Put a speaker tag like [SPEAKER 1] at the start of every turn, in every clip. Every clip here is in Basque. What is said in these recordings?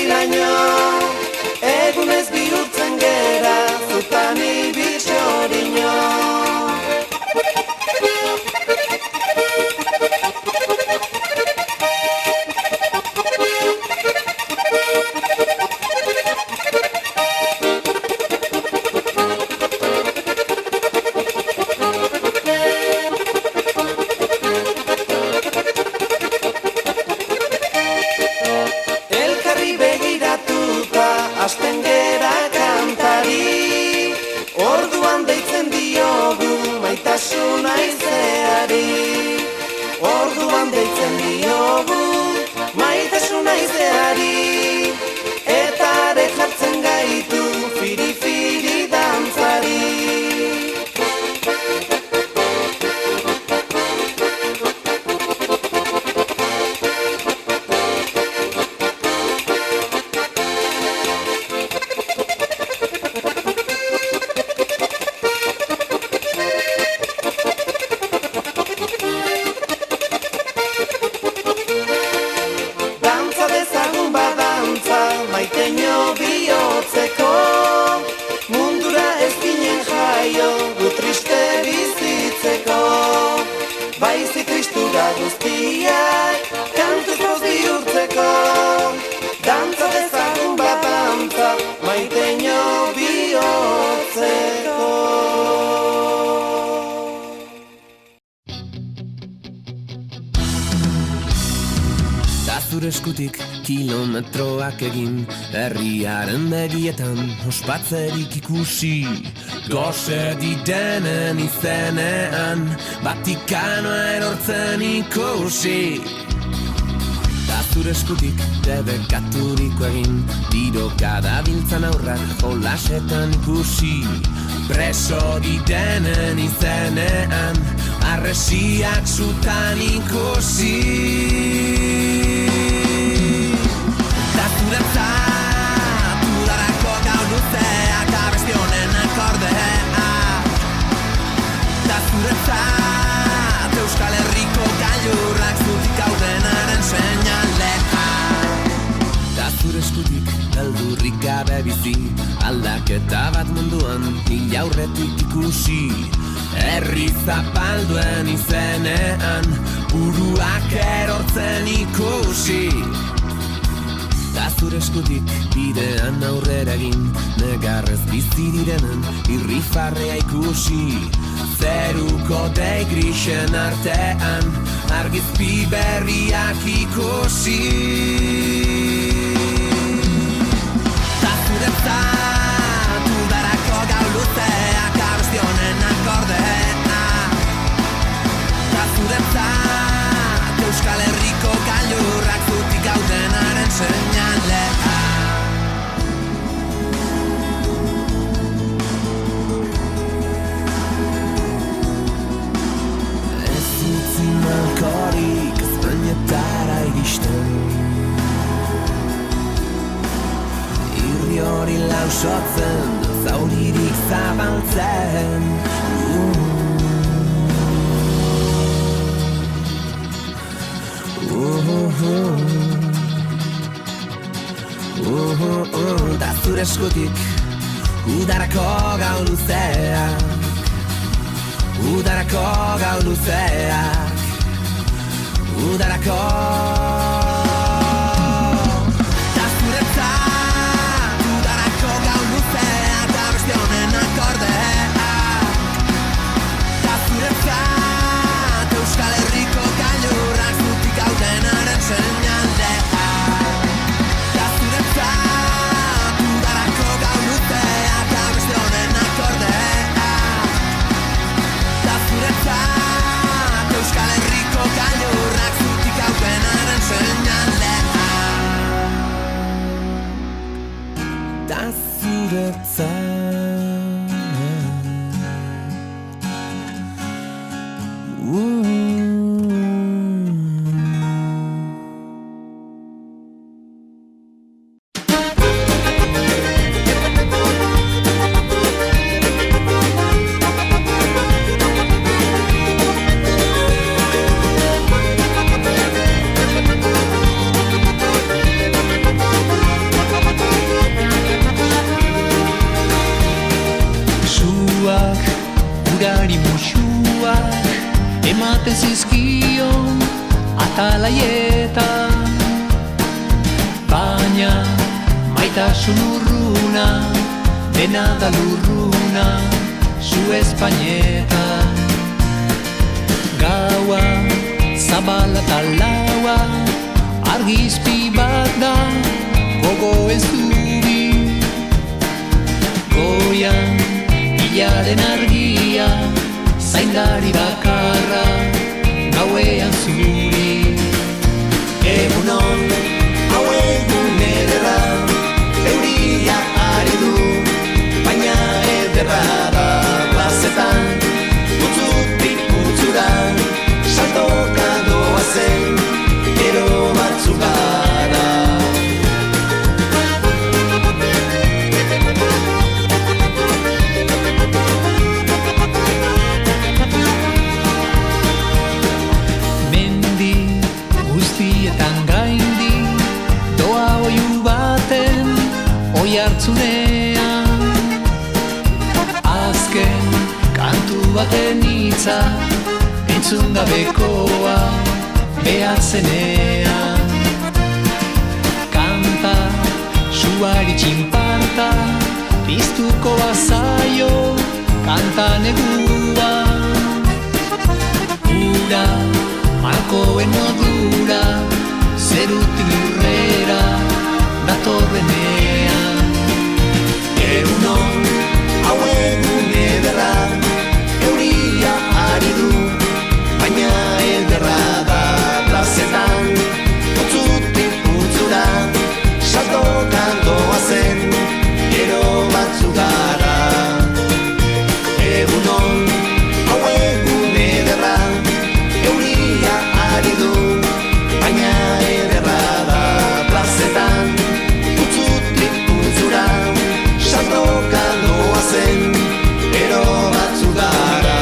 [SPEAKER 1] laino, egunez bihurtzen gera, zutan ibiltxorino.
[SPEAKER 2] Zure eskutik kilometroak egin, herriaren begietan ospatzerik ikusi. Gose didenen izenean, Vatikanoa erortzen ikusi. Zure eskutik debekaturiko egin, tiroka dabiltzan aurrak jolasetan ikusi. Preso didenen izenean, arresiak zutan ikusi. Zuretzat, udarako gau luzeak abesti honen akordea. Da zuretzat, Euskal Herriko gailurrak zutik haudenaren seinalea. Da zure eskutik, beldurrik gabe bizi, aldaketa bat munduan, hil aurretik ikusi. Herri zapalduen izenean, buruak erortzen ikusi. Zure eskutik bidean aurrera egin, negarrez bizi direnen irrifarrea ikusi. Zeruko dei grisen artean, argizpi berriak ikusi. Ta zuretzat, udarako gau luzeak abesti honen akordea. Ta zuretzat, Euskal Herriko gailurrak zutik gaudenaren seinalea. Ez utzi malkorik Espainietara iristen, irri hori lausotzen, zauririk zabaltzen. Da zure eskutik, udarako gau luzeak, udarako gau luzeak, udarako. Da zuretzat, udarako gau luzeak, abesti honen akordea. Da zuretzat, Euskal Herriko gailurrak zutik haudenaren seinalea. Euskal Herriko gailurrak zutik haudenaren seinalea. Da zuretzat.
[SPEAKER 3] alaietan, baina maitasun urruna, dena da lurruna, zu Espainetan. Gaua, zabala eta laua, argizpi bat da, gogoen zubi. Goian, hilaren argia, zaindari bakarra, gauean zuri. Egunon, hau egun ederra, euria ari du, baina ederra da plazetan, putzutik putzura, saltoka doazen, gero batzu gara. Mendi guztietan gaindi, doa oiu baten, oi hartzunean. Azken kantu baten hitza, entzun gabekoa, behar zenean. Kanta, suari txinparta, piztuko bazaio, kanta negua. Ura, malkoen modura, zerutik lurrera, datorrenean. Egunon, hau egun ederra, euria ari du, baina ederra da plazetan, putzutik putzura, saltoka doazen, gero batzu gara. Egunon, hau egun ederra, euria ari du, baina ederra da plazetan, putzutik putzura, saltoka doazen, gero batzu gara.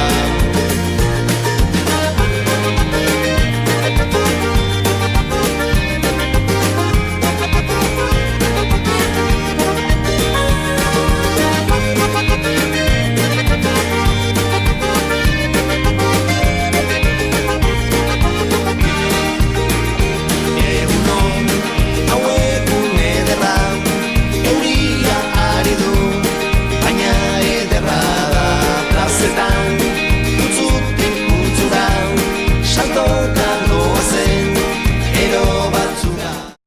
[SPEAKER 3] Egunon, hau egun ederra, euria ari du, baina ederra da plazetan, putzutik putzura, saltoka doazen, gero batzu gara.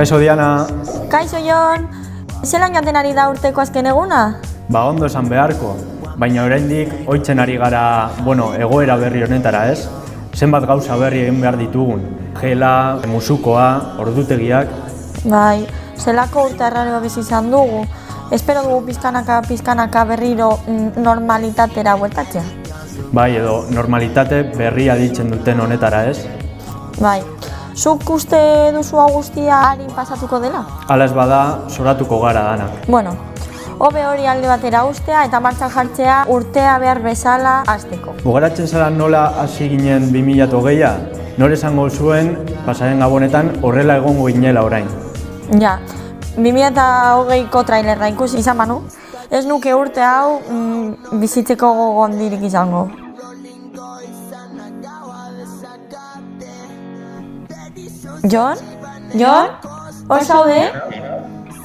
[SPEAKER 4] Kaixo Diana.
[SPEAKER 5] Kaixo Jon, zelan joaten ari da urteko azken eguna?
[SPEAKER 4] Ba ondo esan beharko, baina oraindik ohitzen ari gara, egoera berri honetara, ez? Zenbat gauza berri egin behar ditugun. Gela, musukoa, ordutegiak.
[SPEAKER 5] Bai, zelako urte erraroa bizi izan dugu. Espero dugu pizkanaka berriro normalitatera bueltatzea.
[SPEAKER 4] Bai, edo normalitate berria ditzen duten honetara, ez?
[SPEAKER 5] Bai, zuk uste duzu hau guztia harin pasatuko dela?
[SPEAKER 4] Hala ez bada, zoratuko gara danak.
[SPEAKER 5] Bueno, hobe hori alde batera ustea eta martxan jartzea urtea behar bezala hasteko.
[SPEAKER 4] Gogaratzen zara nola hasi ginen 2020a? Nor esango zuen, pasaren gabonetan horrela egongo ginela orain.
[SPEAKER 5] Ja, 2020ko trailerra ikusi izan banu, ez nuke urte hau bizitzeko gogondirik izango. Jon? Jon? Hor zaude?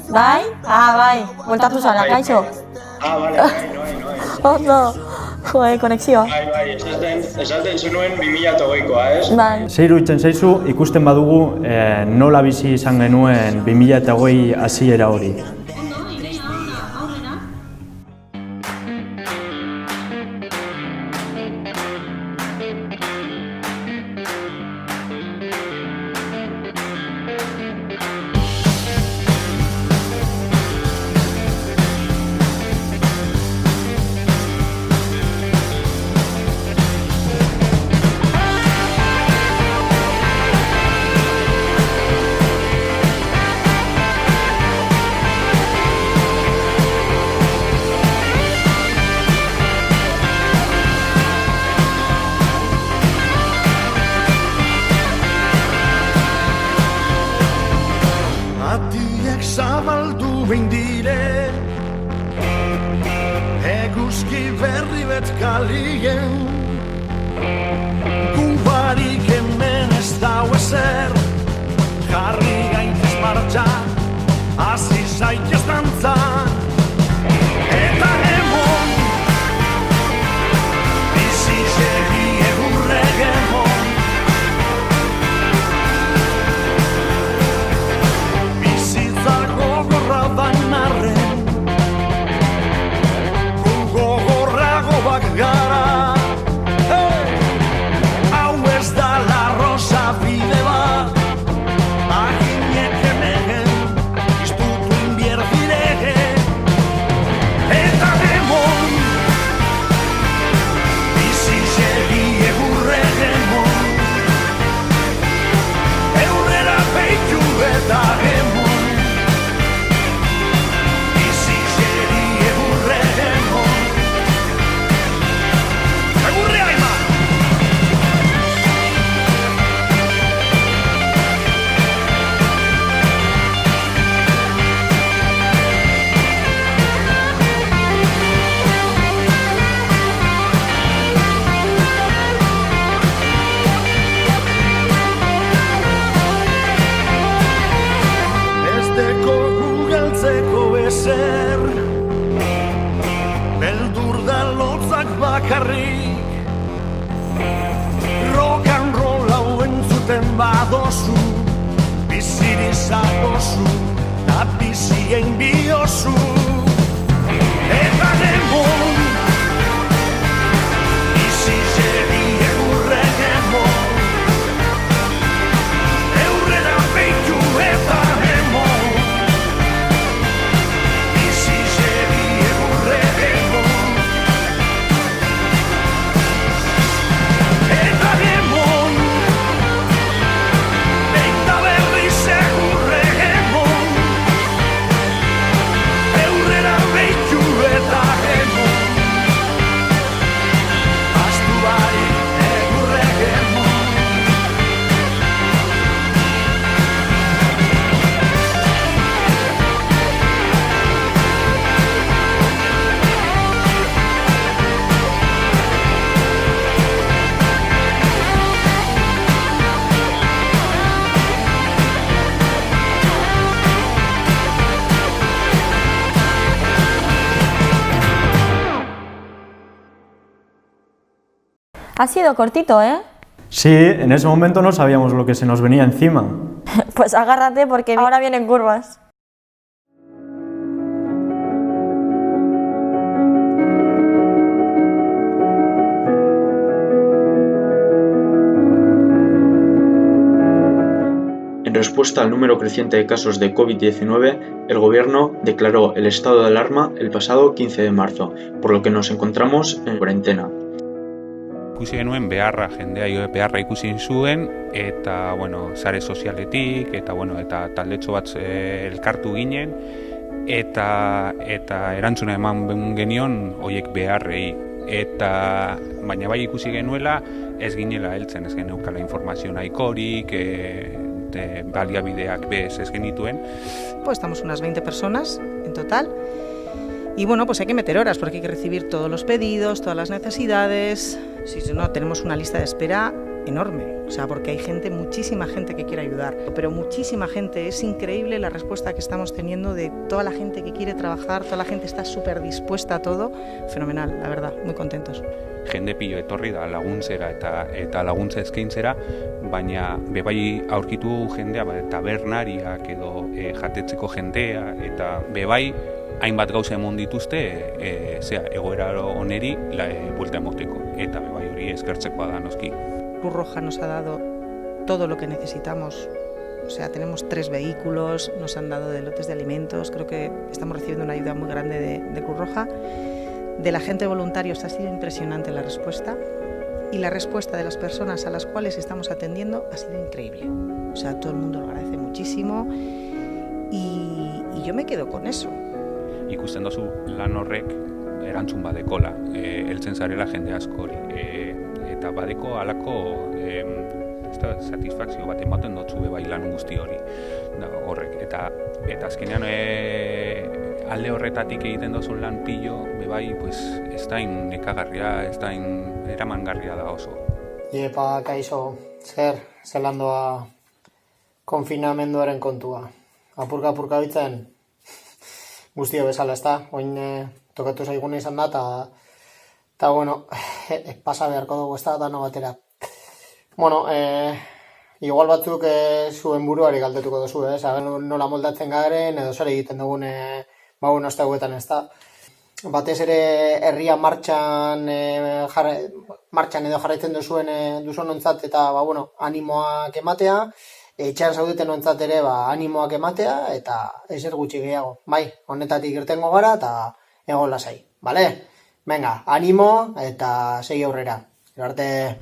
[SPEAKER 5] Bai? Bai, bueltatu zara, kaixo.
[SPEAKER 6] Bale, noai.
[SPEAKER 5] Ondo, konexioa.
[SPEAKER 6] Bai, esaten zenuen 2008koa, ez?
[SPEAKER 5] Bai.
[SPEAKER 4] Zer iruditzen zaizu ikusten badugu nola bizi izan genuen 2008 hasiera hori.
[SPEAKER 3] Atiek zabaldu behin dire eguzki berri bet kalien gubarik hemen ez dau ezer jarri gaitez martxa hasi zaitez dantzan eta emon bizi segi egurregemon Gogorradan arren gogorragoak gara hau ez da la rosa bide bat aginek hemen iztutu inbierdire eta demon bizi segi egurregemon eurrera peitu eta gemon beldur da lotzak bakarrik rock and roll hau entzuten badozu biziri zagozu da bizien biozu eta demon bizi segi egurregemon eurrera peitu eta demon
[SPEAKER 5] Ha sido cortito, ¿eh?
[SPEAKER 4] Sí, en ese momento no sabíamos lo que se nos venía encima.
[SPEAKER 5] Pues agárrate porque ahora vienen curvas.
[SPEAKER 7] En respuesta al número creciente de casos de COVID-19, el Gobierno declaró el estado de alarma el pasado 15 de marzo, por lo que nos encontramos en cuarentena.
[SPEAKER 8] Ikusi genuen jendeak beharra ikusi zuen eta sare sozialetik eta taldetxo bat elkartu ginen eta erantzuna eman genion horiek beharrei eta baina bai ikusi genuela ez ginela heltzen, ez geneukala informazio nahikorik, baliabideak bez ez genituen.
[SPEAKER 9] Pues estamos unas 20 personas en total. Y pues hay que meter horas porque hay que recibir todos los pedidos, todas las necesidades. Si no, tenemos una lista de espera enorme, o sea, porque hay gente, muchísima gente que quiere ayudar, pero muchísima gente, es increíble la respuesta que estamos teniendo de toda la gente que quiere trabajar, toda la gente está súper dispuesta a todo, fenomenal, la verdad, muy contentos.
[SPEAKER 8] Jende pilo etorri da laguntzera eta laguntza eskaintzera, baina bebai aurkitu jendea, tabernariak edo jatetzeko jendea, eta bebai hainbat gauza emon dituzte egoera oneri buelta emoteko, eta bebai hori eskertzekoa da noski.
[SPEAKER 9] Cruz Roja nos ha dado todo lo que necesitamos, o sea, tenemos 3 vehículos, nos han dado de lotes de alimentos, creo que estamos recibiendo una ayuda muy grande de Cruz Roja. De la gente voluntarios ha sido impresionante la respuesta y la respuesta de las personas a las cuales estamos atendiendo ha sido increíble. O sea, todo el mundo lo agradece muchísimo y yo me quedo con eso.
[SPEAKER 8] Ikusten dozu lan horrek erantzun badekola, heltzen zarela jende askori, eta badeko halako satisfakzio bat ematen dotzu bebai lan guzti hori horrek, eta azkenean alde horretatik egiten dozun lan pilo, bebai, pues, ez da nekagarria, ez da eramangarria da oso.
[SPEAKER 10] Iepa, kaixo, zelan doa konfinamenduaren kontua. Apurka bitzen, guztio bezala, ez da? Oin tokatu zaiguna izan da, eta bueno, pasa beharko dugu, ez da, dano batera. Bueno, igual batzuk zuen buruari galdetuko duzu, nola moldatzen garen, edo zer egiten dugun oste hauetan, ez da. Batez ere herria martxan edo jarraitzen duzuen ontzat eta animoak ematea, etxean zaudeten ontzat ere animoak ematea eta ezer gutxi gehiago. Bai, honetatik irtengo gara eta egon lasai, bale? Venga, animo eta segi aurrera. Gero arte.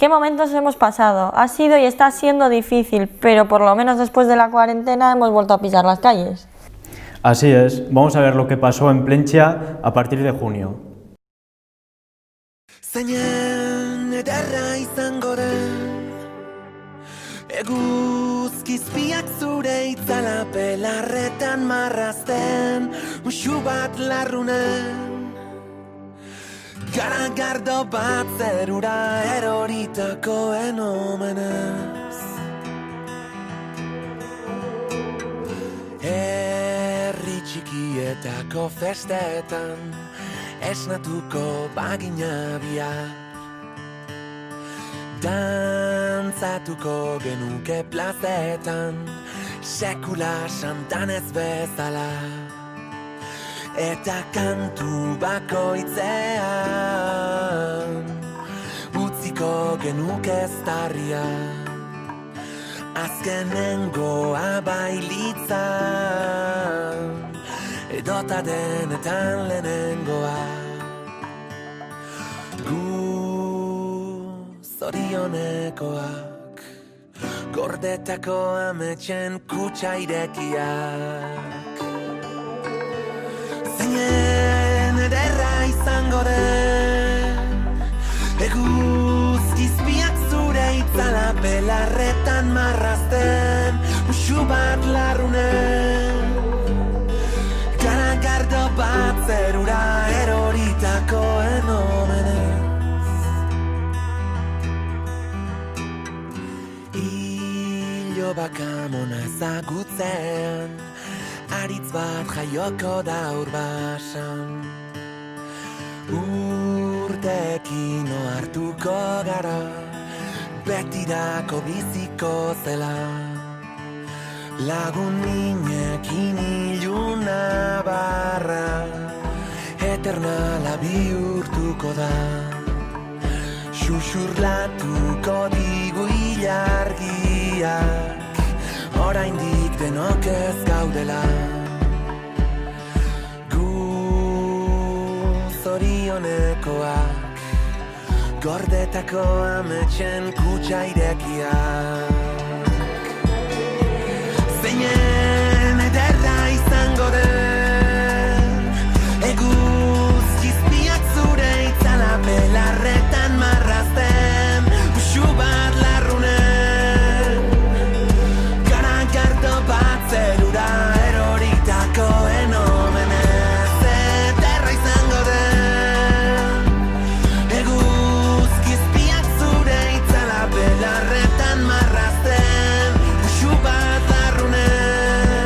[SPEAKER 5] ¿Qué momentos hemos pasado? Ha sido y está siendo difícil, pero por lo menos después de la cuarentena hemos vuelto a pisar las calles.
[SPEAKER 4] Así es, vamos a ver lo que pasó en Plentzia a partir de junio.
[SPEAKER 2] Zeinen ederra izango den Eguzkizpiak zure itzala pelarretan marrazten Muxu bat larrunen Garagardo bat zerura eroritakoen omenez Herri txikietako festetan esnatuko bagina bihar Dan dantzatuko genuke plazetan, sekula santan ez bezala. Eta kantu bakoitzean utziko genuke eztarria, azkenengoa bailitzan edota denetan lehenengoa. Gu zorionekoak, gordetako ametxen kutsa irekiak. Zeinen ederra izango den, eguzkizpiak zure itzala belarretan marrazten, musu bat larrunen, garagardo bat zerura eroritakoen omenez. Bakamona ezagutzean, aritz bat jaioko daur basan. Urteekin ohartuko gara, betirako biziko zela. Lagun minekin iluna barra, eternala bihurtuko da. Xuxurlatuko digu ilargiak, oraindik denok ez gaudela. Gu zorionekoak, gordetako ametxen kutsa irekiak. Zeinen ederra izango den, eguzkizpiak zure itzala belarretan marrazten, musu bat larrunen, garagardo bat zerura eroritakoen omenez. Ederra izango den, eguzkizpiak zure itzala belarretan marrazten, musu bat larrunen,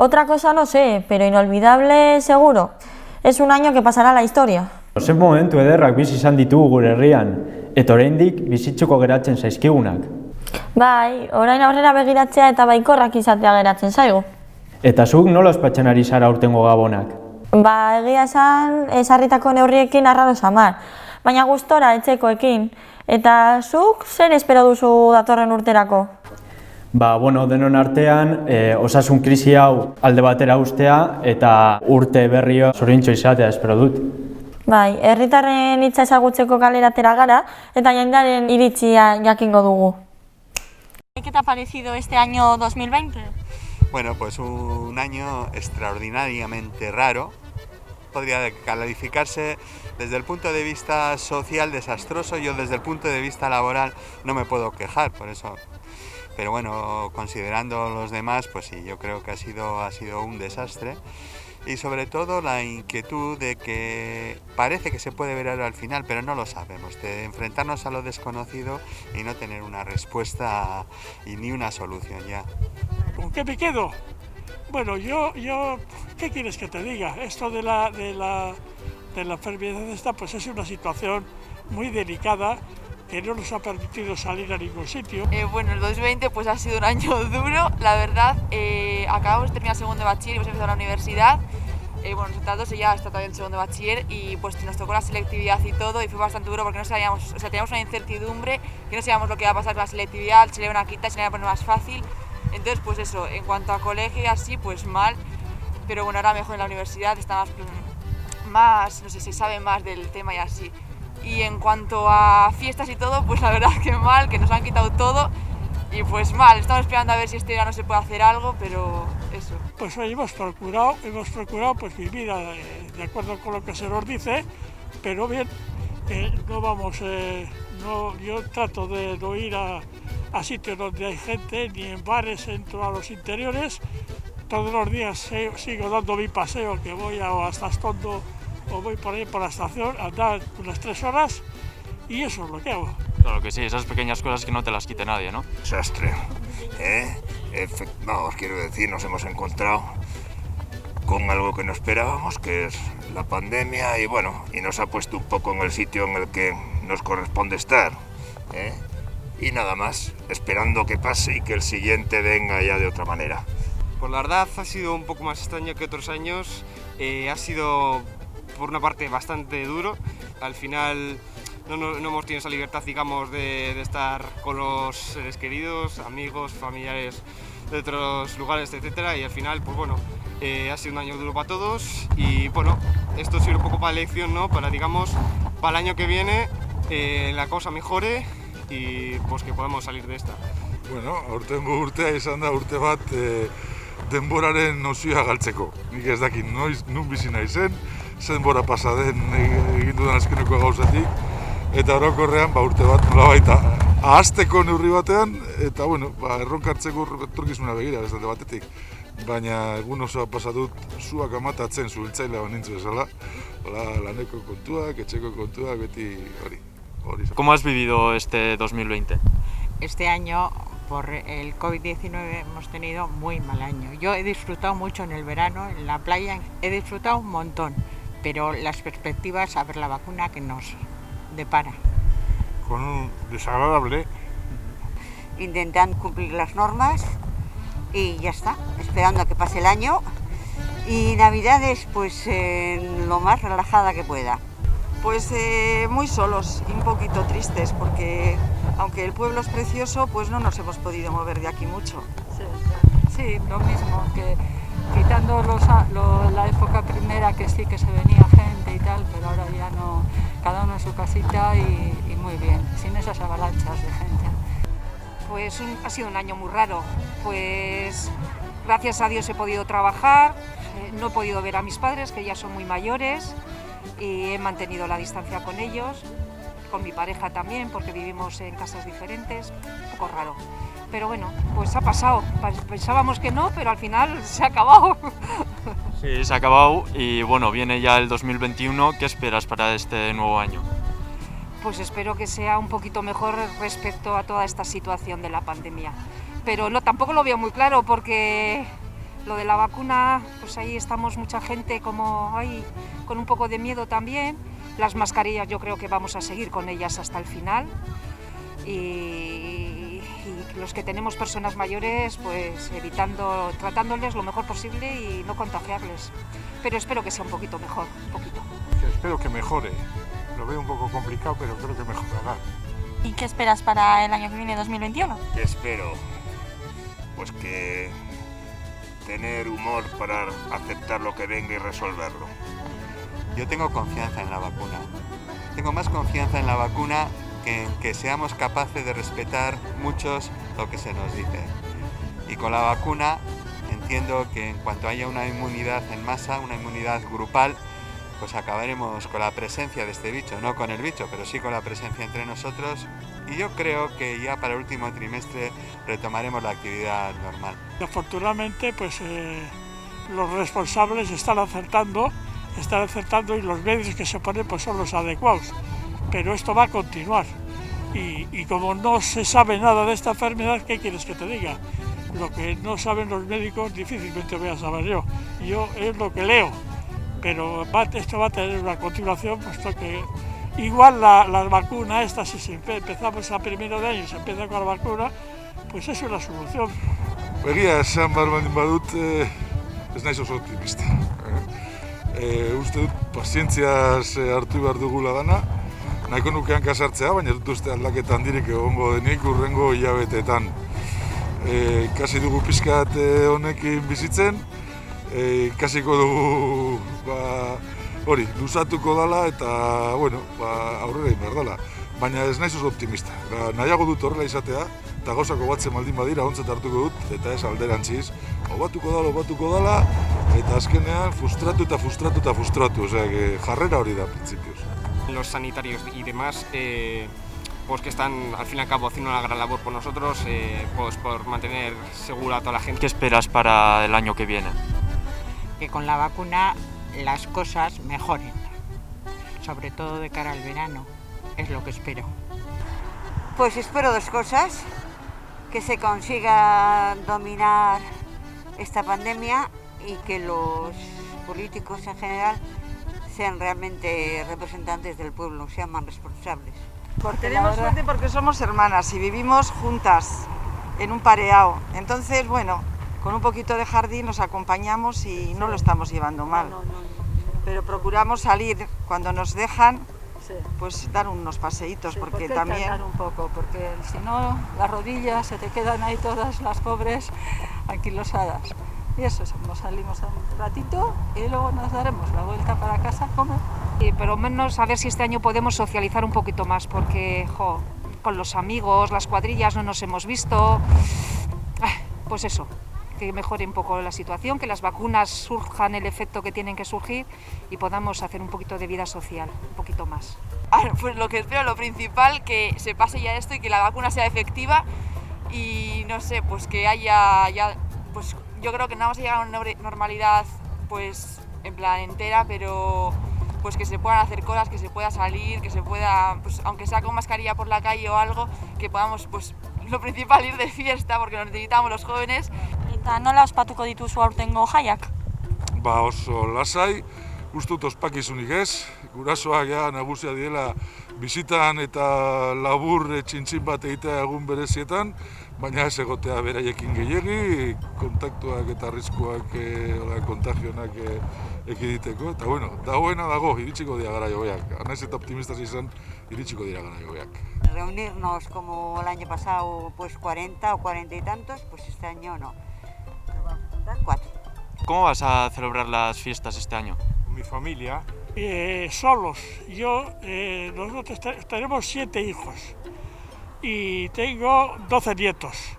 [SPEAKER 5] Otra cosa no sé, pero inolvidable seguro. Es un año que pasará a la historia.
[SPEAKER 4] Zer momentu ederrak bizi izan ditugu gure herrian, eta oraindik bizitzuko geratzen zaizkigunak.
[SPEAKER 5] Bai, orain aurrera begiratzea eta baikorrak izatea geratzen zaigu.
[SPEAKER 4] Eta zuk nola ospatzen ari zara aurtengo gabonak?
[SPEAKER 5] Ba, egia esan, ezarritako neurriekin arraro samar, baina gustora etxekoekin. Eta zuk zer espero duzu datorren urterako?
[SPEAKER 4] Ba, bueno, denon artean, osasun krisi hau alde batera ustea eta urte berrio zoriontsu izatea espero dut.
[SPEAKER 5] Bai, herritarren hitza ezagutzeko kalera atera gara eta jendearen iritzia jakingo dugu. ¿Qué te ha parecido este año 2020?
[SPEAKER 11] Bueno, pues un año extraordinariamente raro. Podría calificarse desde el punto de vista social desastroso. Yo desde el punto de vista laboral no me puedo quejar por eso. Pero bueno, considerando los demás, pues sí, yo creo que ha sido un desastre. Y sobre todo la inquietud de que parece que se puede ver ahora al final, pero no lo sabemos, de enfrentarnos a lo desconocido y no tener una respuesta y ni una solución ya.
[SPEAKER 3] ¿Con qué me quedo? Bueno, yo ¿qué quieres que te diga? Esto de la enfermedad esta, pues es una situación muy delicada que no nos ha permitido salir a ningún sitio.
[SPEAKER 12] Bueno, el 2020 pues ha sido un año duro, la verdad. Acabamos de terminar segundo de bachiller y hemos empezado la universidad. Bueno, nosotros dos ya está todavía en segundo de bachiller y pues nos tocó la selectividad y todo y fue bastante duro porque no sabíamos, o sea, teníamos una incertidumbre que no sabíamos lo que iba a pasar con la selectividad, se le iban a quitar, se le iba a poner más fácil. Entonces, pues eso, en cuanto a colegio y así, pues mal, pero bueno, ahora mejor en la universidad, está más, no sé, se sabe más del tema y así. Y en cuanto a fiestas y todo, pues la verdad que mal, que nos han quitado todo y pues mal. Estamos esperando a ver si este verano se puede hacer algo, pero eso.
[SPEAKER 3] Pues hoy hemos procurado pues vivir de acuerdo con lo que se nos dice, pero bien, no vamos, yo trato de no ir a sitios donde hay gente, ni en bares, entro a los interiores. Todos los días sigo dando mi paseo, que voy hasta Astondo o voy por ahí por la estación, andar unas 3 horas y eso es lo que hago.
[SPEAKER 13] Claro que sí, esas pequeñas cosas que no te las quite nadie, ¿no?
[SPEAKER 14] Desastre, Vamos, quiero decir, nos hemos encontrado con algo que no esperábamos, que es la pandemia, y bueno, y nos ha puesto un poco en el sitio en el que nos corresponde estar, y nada más, esperando que pase y que el siguiente venga ya de otra manera.
[SPEAKER 15] Pues la verdad ha sido un poco más extraño que otros años, ha sido por una parte bastante duro, al final no hemos tenido esa libertad, digamos, de estar con los seres queridos, amigos, familiares de otros lugares, etcétera, y al final, pues bueno, ha sido un año duro para todos y bueno, esto sirve un poco para la elección, ¿no? Para, digamos, para el año que viene la cosa mejore y pues que podamos salir de esta.
[SPEAKER 16] Bueno, aurtengo urtea izan da urte bat denboraren nozioa galtzeko. Nik ez dakit noiz, nun bizi naizen, denbora pasa den egin dudan azkeneko gauzatik, eta orokorrean urte bat nolabait ahazteko neurri batean, eta bueno, erronkartzeko etorkizuna begira ez alde batetik. Baina egun osoa pasa dut zuak amatatzen zuhiltzailea nintzu bezala, laneko kontuak, etxeko kontuak, beti hori.
[SPEAKER 13] ¿Cómo has vivido este 2020?
[SPEAKER 17] Este año, por el COVID-19, hemos tenido muy mal año. Yo he disfrutado mucho en el verano, en la playa, he disfrutado un montón, pero las perspectivas a ver la vacuna que nos depara.
[SPEAKER 16] Con un desagradable.
[SPEAKER 18] Intentando cumplir las normas y ya está, esperando a que pase el año y Navidades pues lo más relajada que pueda.
[SPEAKER 12] Pues muy solos y un poquito tristes porque aunque el pueblo es precioso, pues no nos hemos podido mover de aquí mucho.
[SPEAKER 19] Sí, lo mismo, que quitando la época primera que sí que se venía gente y tal, pero ahora ya no, cada uno en su casita y muy bien, sin esas avalanchas de gente.
[SPEAKER 20] Pues ha sido un año muy raro, pues gracias a Dios he podido trabajar, no he podido ver a mis padres que ya son muy mayores y he mantenido la distancia con ellos, con mi pareja también porque vivimos en casas diferentes, un poco raro. Pero bueno, pues ha pasado, pensábamos que no, pero al final se ha acabado.
[SPEAKER 13] Sí, se ha acabado y bueno, viene ya el 2021, ¿qué esperas para este nuevo año?
[SPEAKER 20] Pues espero que sea un poquito mejor respecto a toda esta situación de la pandemia. Pero tampoco lo veo muy claro porque Lo de la vacuna, pues ahí estamos mucha gente como ahí con un poco de miedo también. Las mascarillas yo creo que vamos a seguir con ellas hasta el final. Y los que tenemos personas mayores, pues tratándoles lo mejor posible y no contagiarles. Pero espero que sea un poquito mejor, un poquito.
[SPEAKER 16] Espero que mejore. Lo veo un poco complicado, pero creo que mejorará.
[SPEAKER 5] ¿Y qué esperas para el año que viene, 2021?
[SPEAKER 14] ¿Qué espero? Pues que tener humor para aceptar lo que venga y resolverlo.
[SPEAKER 11] Yo tengo confianza en la vacuna. Tengo más confianza en la vacuna que en que seamos capaces de respetar muchos lo que se nos dice. Y con la vacuna entiendo que en cuanto haya una inmunidad en masa, una inmunidad grupal, pues acabaremos con la presencia de este bicho, no con el bicho, pero sí con la presencia entre nosotros. Y yo creo que ya para el último trimestre retomaremos la actividad normal.
[SPEAKER 3] Afortunadamente, pues los responsables están acertando y los medios que se ponen pues son los adecuados. Pero esto va a continuar. Y como no se sabe nada de esta enfermedad, ¿qué quieres que te diga? Lo que no saben los médicos difícilmente voy a saber yo. Yo es lo que leo. Pero esto va a tener una continuación, puesto que igual la vacuna esta, si empezamos a primero de año, se empieza con la vacuna, pues es una solución.
[SPEAKER 16] Egia esan behar baldin badut, ez naiz oso optimista. Uste dut pazientziaz hartu behar dugula dana, nahiko nukean kasartzea, baina dut uste aldaketa handirik egongo denik hurrengo hilabeteetan. Ikasi dugu pixkat honekin bizitzen, ikasiko dugu hori, luzatuko dela eta aurrera egin behar dela. Baina ez naiz oso optimista. Nahiago dut horrela izatea, eta gauzak hobatzen baldin badira ontzat hartuko dut, eta ez alderantziz. Hobatuko dela, eta azkenean frustratu, osea, jarrera hori da, principios.
[SPEAKER 15] Los sanitarios y demás, pues que están al fin y al cabo haciendo una gran labor por nosotros, pues por mantener segura a toda la gente.
[SPEAKER 13] ¿Qué esperas para el año que viene?
[SPEAKER 17] Que con la vacuna las cosas mejoren, sobre todo de cara al verano, es lo que espero.
[SPEAKER 18] Pues espero dos cosas, que se consiga dominar esta pandemia y que los políticos en general sean realmente representantes del pueblo, sean más responsables.
[SPEAKER 21] Tenemos suerte porque somos hermanas y vivimos juntas en un pareado. Entonces, bueno, con un poquito de jardín nos acompañamos y no lo estamos llevando mal. Pero procuramos salir cuando nos dejan, pues dar unos paseitos, porque también...
[SPEAKER 19] un poco, porque si no, las rodillas se te quedan ahí todas las pobres anquilosadas. Y eso, nos salimos un ratito y luego nos daremos la vuelta para casa a comer.
[SPEAKER 20] Pero menos a ver si este año podemos socializar un poquito más, porque con los amigos, las cuadrillas no nos hemos visto. Pues eso, que mejore un poco la situación, que las vacunas surjan el efecto que tienen que surgir y podamos hacer un poquito de vida social, un poquito más.
[SPEAKER 12] Pues lo que espero, lo principal, que se pase ya esto y que la vacuna sea efectiva y no sé, pues que haya ya, pues yo creo que no vamos a llegar a una normalidad pues en plan entera, pero pues que se puedan hacer cosas, que se pueda salir, que se pueda, pues aunque sea con mascarilla por la calle o algo, que podamos, pues lo principal, ir de fiesta, porque lo necesitamos los jóvenes.
[SPEAKER 5] Eta nola ospatuko dituzu aurtengo jaiak?
[SPEAKER 16] Oso lasai, uste dut ospakizunik ez, gurasoak ja nagusia diela bizitan eta labur txintxin bat egitea egun berezietan, baina ez egotea beraiekin gehiegi, kontaktuak eta arriskuak, kontagionak ekiditeko, eta dagoena dago, iritsiko dira gara jobeak. Anaiz eta optimistas izan, iritsiko dira gara jobeak.
[SPEAKER 18] Reunirnos como el año pasado, pues 40 o 40 y tantos, pues este año no. Pero vamos a juntar 4.
[SPEAKER 13] ¿Cómo vas a celebrar las fiestas este año?
[SPEAKER 3] Mi familia. Solos. Nosotros tenemos 7 hijos y tengo 12 nietos.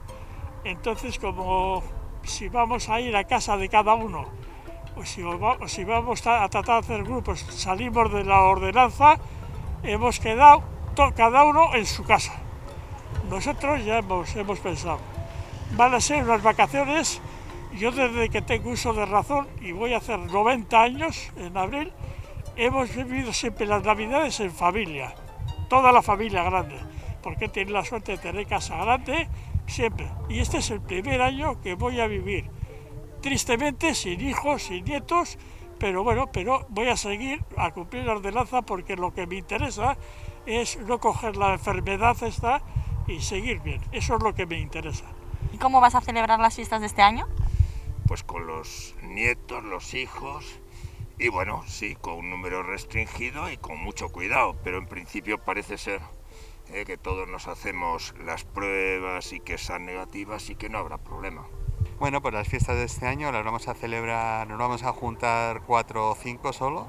[SPEAKER 3] Entonces, como si vamos a ir a casa de cada uno, o si vamos a tratar de hacer grupos, salimos de la ordenanza, hemos quedado cada uno en su casa. Nosotros ya hemos pensado, van a ser unas vacaciones. Yo desde que tengo uso de razón, y voy a hacer 90 años en abril, hemos vivido siempre las navidades en familia, toda la familia grande, porque he tenido la suerte de tener casa grande siempre. Y este es el primer año que voy a vivir tristemente sin hijos, sin nietos, pero bueno, voy a seguir a cumplir la ordenanza porque lo que me interesa es no coger la enfermedad esta y seguir bien, eso es lo que me interesa.
[SPEAKER 5] ¿Y cómo vas a celebrar las fiestas de este año?
[SPEAKER 14] Pues con los nietos, los hijos y bueno, sí, con un número restringido y con mucho cuidado, pero en principio parece ser que todos nos hacemos las pruebas y que sean negativas y que no habrá problema.
[SPEAKER 11] Bueno, pues las fiestas de este año las vamos a celebrar, nos vamos a juntar 4 o 5 solo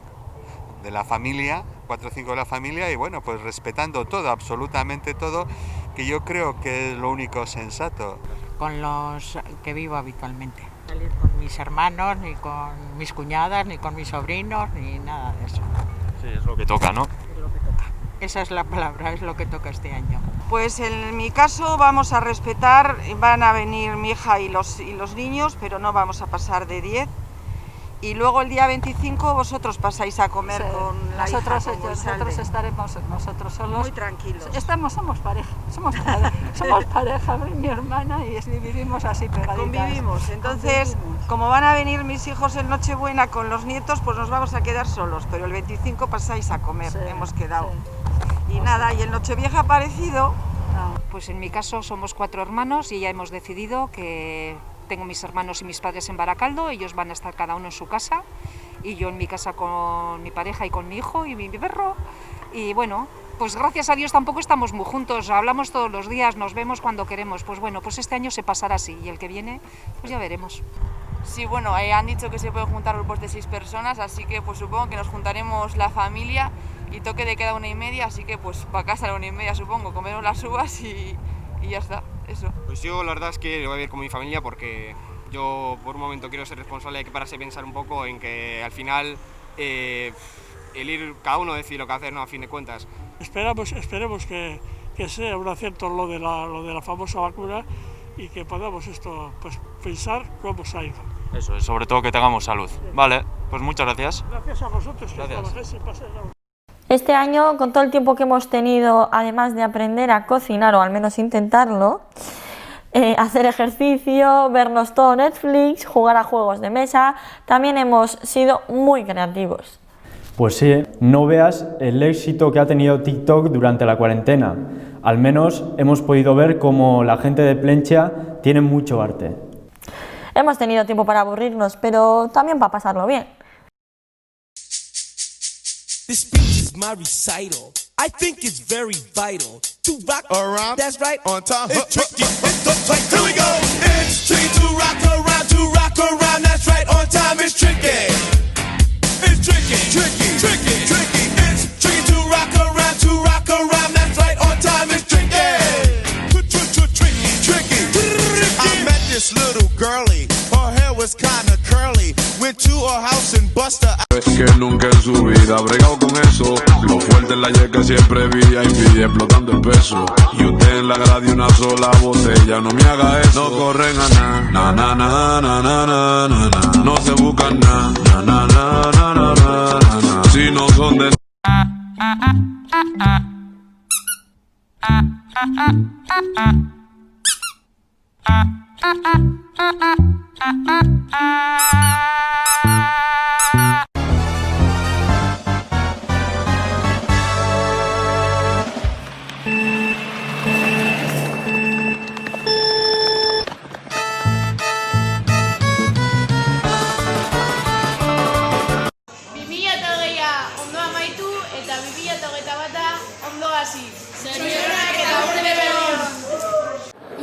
[SPEAKER 11] de la familia, 4 o 5 de la familia y bueno, pues respetando todo, absolutamente todo, que yo creo que es lo único sensato.
[SPEAKER 17] Con los que vivo habitualmente. Salir con mis hermanos, ni con mis cuñadas, ni con mis sobrinos, ni nada de eso.
[SPEAKER 13] Sí, es lo que toca, ¿no?
[SPEAKER 17] Es lo que toca. Esa es la palabra, es lo que toca este año.
[SPEAKER 21] Pues en mi caso vamos a respetar, van a venir mi hija y los niños, pero no vamos a pasar de 10. Y luego el día 25 vosotros pasáis a comer con la hija,
[SPEAKER 19] nosotros estaremos nosotros solos.
[SPEAKER 21] Muy tranquilos.
[SPEAKER 19] Somos pareja, mi hermana, y vivimos así pegaditas.
[SPEAKER 21] Convivimos, entonces como van a venir mis hijos en Nochebuena con los nietos, pues nos vamos a quedar solos, pero el 25 pasáis a comer, hemos quedado. Y nada, y el Nochevieja parecido.
[SPEAKER 20] Pues en mi caso somos 4 hermanos y ya hemos decidido que tengo mis hermanos y mis padres en Baracaldo, ellos van a estar cada uno en su casa y yo en mi casa con mi pareja y con mi hijo y mi perro. Y bueno, pues gracias a Dios tampoco estamos muy juntos, hablamos todos los días, nos vemos cuando queremos. Pues bueno, pues este año se pasará así y el que viene, pues ya veremos. Sí, bueno, han dicho que se pueden juntar grupos de 6 personas, así que pues supongo que nos juntaremos la familia y toque de queda 1:30, así que pues para casa a la 1:30 supongo, comeremos las uvas y ya está, eso.
[SPEAKER 15] Pues yo la verdad es que voy a ir con mi familia porque yo por un momento quiero ser responsable, hay que pararse a pensar un poco en que al final el ir cada uno decide lo que hacer, ¿no? A fin de cuentas.
[SPEAKER 3] Esperemos que sea un acierto lo de la famosa vacuna y que podamos pues pensar cómo se ha ido.
[SPEAKER 13] Eso es, sobre todo que tengamos salud. Vale, pues muchas gracias.
[SPEAKER 3] Gracias a vosotros que
[SPEAKER 13] Gracias.
[SPEAKER 3] trabajéis y paséis la...
[SPEAKER 5] Este año, con todo el tiempo que hemos tenido, además de aprender a cocinar, o al menos intentarlo, hacer ejercicio, vernos todo Netflix, jugar a juegos de mesa, también hemos sido muy creativos.
[SPEAKER 4] Pues sí, no veas el éxito que ha tenido TikTok durante la cuarentena. Al menos hemos podido ver cómo la gente de Plentzia tiene mucho arte.
[SPEAKER 5] Hemos tenido tiempo para aburrirnos, pero también para pasarlo bien.
[SPEAKER 2] This speech is my recital. I think it's very vital to rock around. That's right, on time. It's tricky. Here we go. It's tricky to rock around. That's right, on time. It's tricky. It's tricky. It's tricky to rock around. That's right, on time. It's tricky. Tricky. I met this little girlie. Her hair was kinda curly. Went to her house and bust her.
[SPEAKER 1] Que nunca en su vida ha bregado con eso. Lo fuerte en la yeca siempre VIP, explotando el peso. Y usted en la grada de una sola botella, no me haga eso. No corren a na, na, na, na, na, na, na, na. No se buscan na, na, na, na, na, na, na, na. Si no son de...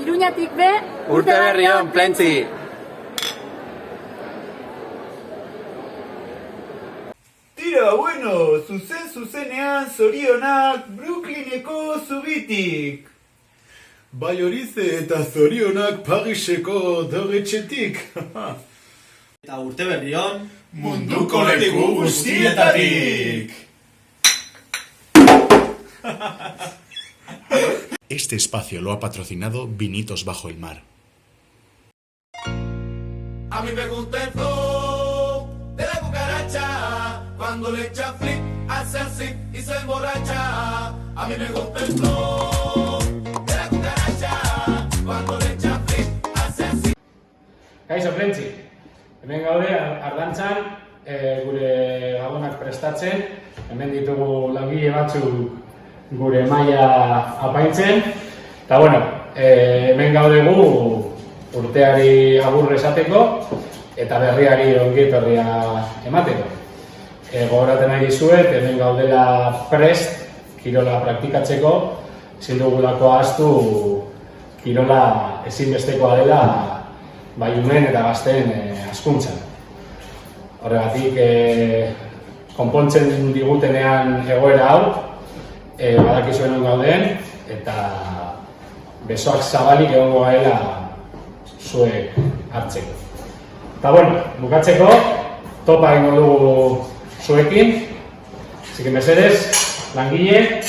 [SPEAKER 19] Iruñatik be,
[SPEAKER 22] urte berri on, Plentzi!
[SPEAKER 23] Tira, bueno, zuzenean zorionak Brooklyneko zubitik. Bai horize eta zorionak Pariseko dorretxetik.
[SPEAKER 22] Eta urte berri on,
[SPEAKER 23] munduko leku guztietatik.
[SPEAKER 24] Este espacio lo ha patrocinado Vinitos Bajo el Mar.
[SPEAKER 2] A mí me gusta el flow de la cucaracha. Cuando le echa flip, hace así y se emborracha. A mí me gusta el flow de la cucaracha. Cuando le echa flip, hace así.
[SPEAKER 25] Kaixo, Plentzi.
[SPEAKER 4] Hemen gaude, Ardantzan, gure gabonak prestatzen, hemen ditugu langile batzuk gure maila apaintzen, eta bueno, hemen gaudegu urteari agur esateko eta berriari ongi etorria emateko. Gogoratzen nahi dizuet, hemen gaudela prest kirola praktikatzeko, ezin dugulako ahaztu kirola ezinbestekoa dela bai umeen eta gazteen hazkuntzan. Horregatik, konpontzen digutenean egoera hau, badakizuen on gauden, eta besoak zabalik egongo gaela zuek hartzeko. Eta bueno, bukatzeko, topa egingo dugu zuekin, así que mesedez, langile.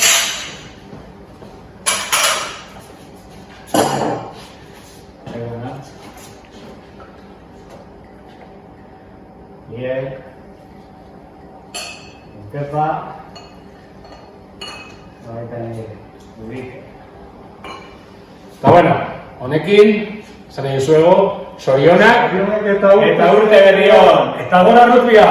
[SPEAKER 4] Bien. Kepa. Eta bueno, honekin, esan nahi zuego, zorionak eta urte berri on. Eta gora rugbia!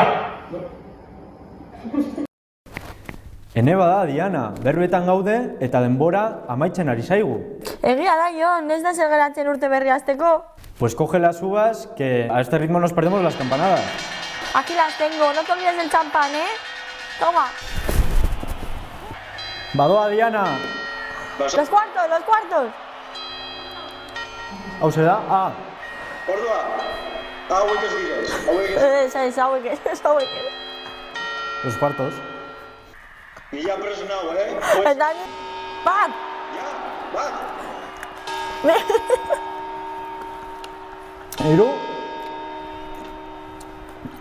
[SPEAKER 6] Ene bada, Diana, berbetan gaude eta denbora amaitzen ari zaigu.
[SPEAKER 5] Egia da, Jon, ez da zer geratzen urte berri hasteko.
[SPEAKER 6] Pues coge las uvas, que a este ritmo nos perdemos las campanadas.
[SPEAKER 5] Aquí las tengo, no te olvides del champán, ¿eh? Toma.
[SPEAKER 6] Badoa, Diana.
[SPEAKER 5] Los cuartos.
[SPEAKER 6] Hau se da? Ah.
[SPEAKER 23] Ordua, hauek ez direz.
[SPEAKER 5] Ez, hauek.
[SPEAKER 6] Los cuartos.
[SPEAKER 23] Mila preso nau,
[SPEAKER 5] Eta ni... Bat!
[SPEAKER 23] Bat!
[SPEAKER 6] Hiru.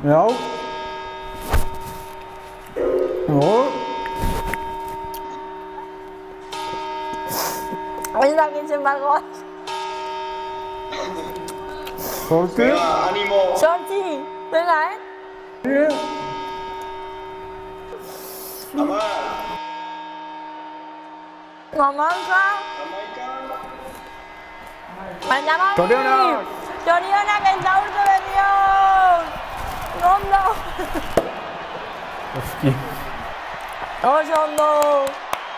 [SPEAKER 6] Lau.
[SPEAKER 5] Ez dakit zenbat goaz.
[SPEAKER 6] Zortzi.
[SPEAKER 23] Animo.
[SPEAKER 5] Zortzi. Venga, Mamanka. Baina mami! Zorionak eta urte berrion! Ondo!
[SPEAKER 6] Oski.
[SPEAKER 5] Oso ondo!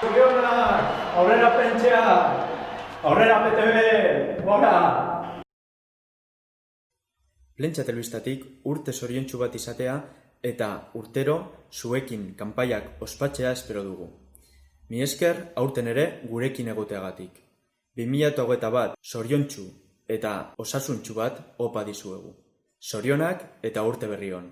[SPEAKER 4] Zorionak! Aurrera pentsea! Aurrera PTV! Gora!
[SPEAKER 6] Plentsa telebistatik urte zoriontsu bat izatea eta urtero zuekin kanpaiak ospatzea espero dugu. Mi esker aurten ere gurekin egoteagatik. 2021 zoriontsu eta osasuntsu bat opa dizuegu. Zorionak eta urte berri on.